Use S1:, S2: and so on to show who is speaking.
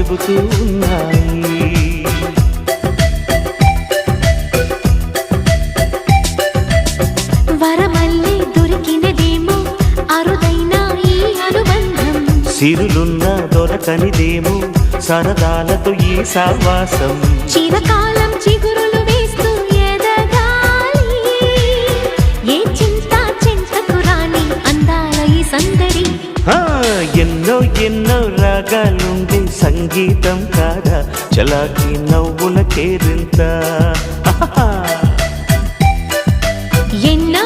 S1: చెబుతూ ఉన్నాయి.
S2: వరమల్లే దొరికినదేమో అరుదైన ఈ అనుబంధం,
S1: సిరులున్న దొరకనిదేమో సరదాలతో ఈ సావాసం.
S2: చిరకాలం చిగురులు వేస్తూ ఎదగాలి, ఏ చింత చింతకు రాని అందాల ఈ సందడి.
S1: ఎన్నో ఎన్నో రాగాలుండే సంగీతం కాదా చలాకి నవ్వుల కేరింత.
S2: ఎన్నో